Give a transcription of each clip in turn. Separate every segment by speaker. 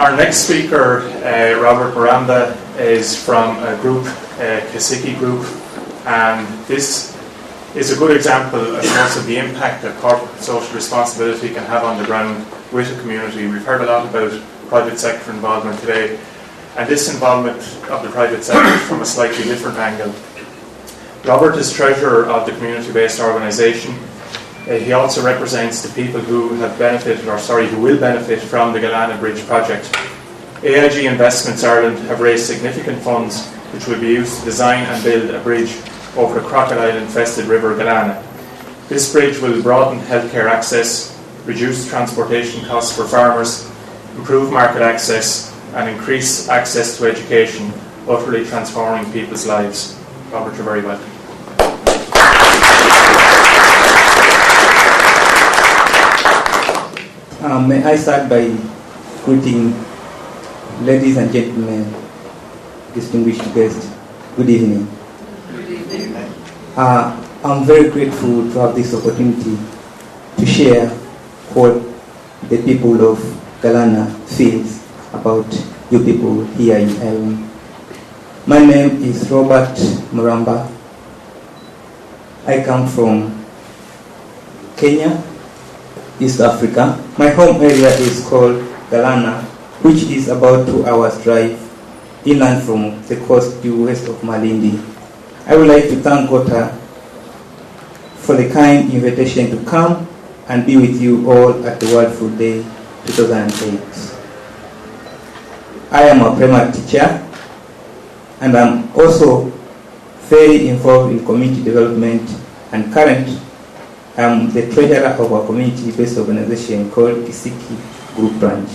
Speaker 1: Our next speaker, Robert Mramba, is from a group, Kisiki Group, and this is a good example, I suppose, of the impact that corporate social responsibility can have on the ground with a community. We've heard a lot about private sector involvement today, and this involvement of the private sector from a slightly different angle. Robert is treasurer of the community-based organisation. He also represents the people who have benefited, who will benefit from the Galana Bridge project. AIG Investments Ireland have raised significant funds which will be used to design and build a bridge over the crocodile-infested River Galana. This bridge will broaden healthcare access, reduce transportation costs for farmers, improve market access, and increase access to education, utterly transforming people's lives. Robert, you're very welcome.
Speaker 2: May I start by greeting ladies and gentlemen, distinguished guests. Good evening.
Speaker 3: Good evening.
Speaker 2: I'm very grateful to have this opportunity to share what the people of Galana feels about you people here in Ireland. My name is Robert Mramba. I come from Kenya, East Africa. My home area is called Galana, which is about 2 hours drive inland from the coast due west of Malindi. I would like to thank Gorta for the kind invitation to come and be with you all at the World Food Day 2008. I am a primary teacher, and I'm also very involved in community development, and currently I'm the treasurer of a community-based organization called Kisiki Group branch.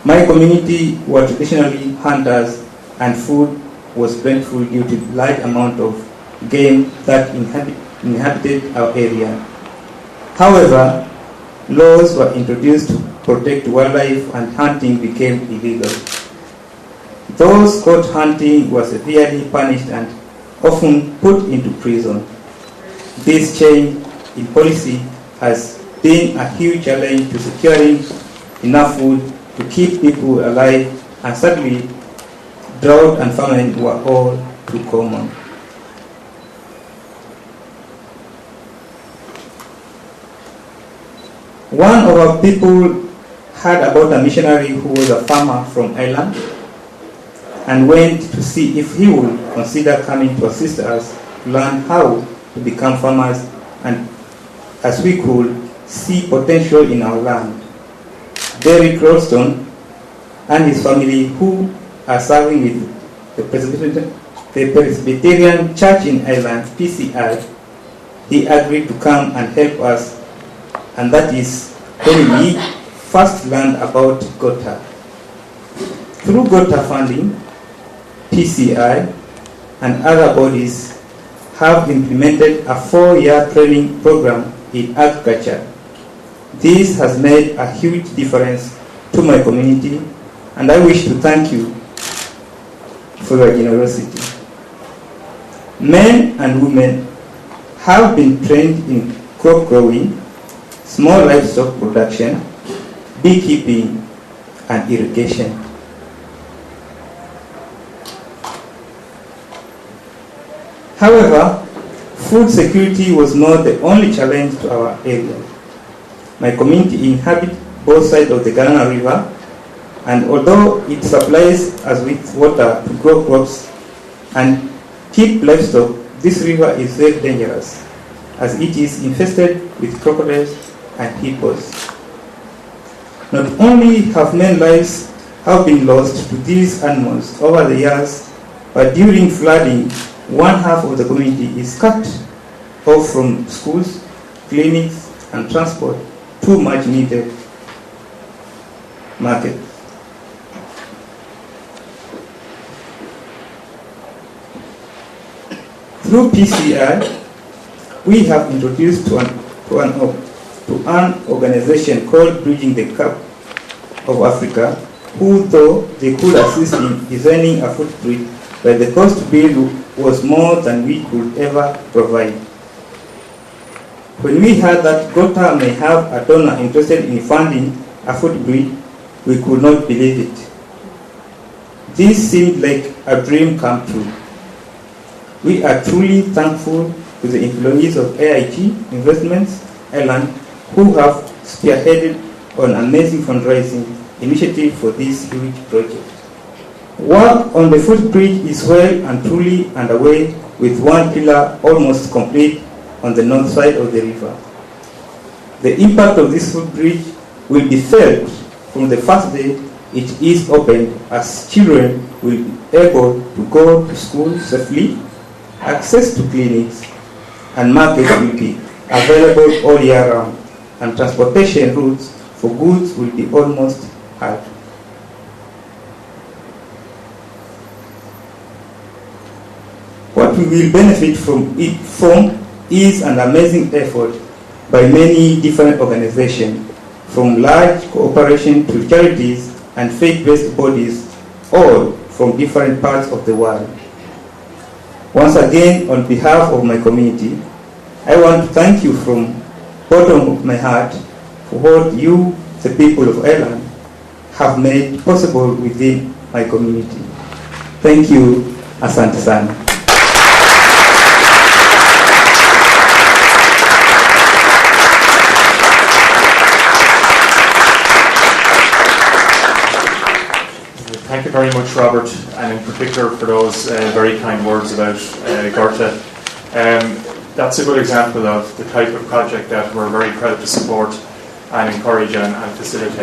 Speaker 2: My community were traditionally hunters, and food was plentiful due to large amount of game that inhabited our area. However, laws were introduced to protect wildlife, and hunting became illegal. Those caught hunting were severely punished and often put into prison. This change in policy has been a huge challenge to securing enough food to keep people alive, and sadly, drought and famine were all too common. One of our people heard about a missionary who was a farmer from Ireland and went to see if he would consider coming to assist us to learn how to become farmers, and as we could see potential in our land. Derek Rolston and his family, who are serving with the Presbyterian Church in Ireland, PCI, he agreed to come and help us, and that is when we first learned about Gorta. Through Gorta funding, PCI and other bodies have implemented a 4-year training program in agriculture. This has made a huge difference to my community, and I wish to thank you for your generosity. Men and women have been trained in crop growing, small livestock production, beekeeping, and irrigation. However, food security was not the only challenge to our area. My community inhabits both sides of the Galana River, and although it supplies us with water to grow crops and keep livestock, this river is very dangerous as it is infested with crocodiles and hippos. Not only have many lives have been lost to these animals over the years, but during flooding, one half of the community is cut off from schools, clinics, and transport to much needed market. Through PCI, we have introduced to an organization called Bridging the Gap of Africa, who, though they could assist in designing a footprint, but the cost to build was more than we could ever provide. When we heard that Gorta may have a donor interested in funding a footbridge, we could not believe it. This seemed like a dream come true. We are truly thankful to the employees of AIG Investments Ireland who have spearheaded an amazing fundraising initiative for this huge project. Work on the footbridge is well and truly underway, with one pillar almost complete on the north side of the river. The impact of this footbridge will be felt from the first day it is opened, as children will be able to go to school safely, access to clinics and markets will be available all year round, and transportation routes for goods will be almost halved. What we will benefit from is an amazing effort by many different organizations, from large cooperation to charities and faith-based bodies, all from different parts of the world. Once again, on behalf of my community, I want to thank you from the bottom of my heart for what you, the people of Ireland, have made possible within my community. Thank you. Asante sana.
Speaker 1: Thank you very much, Robert, and in particular for those very kind words about Gorta. That's a good example of the type of project that we're very proud to support and encourage and facilitate.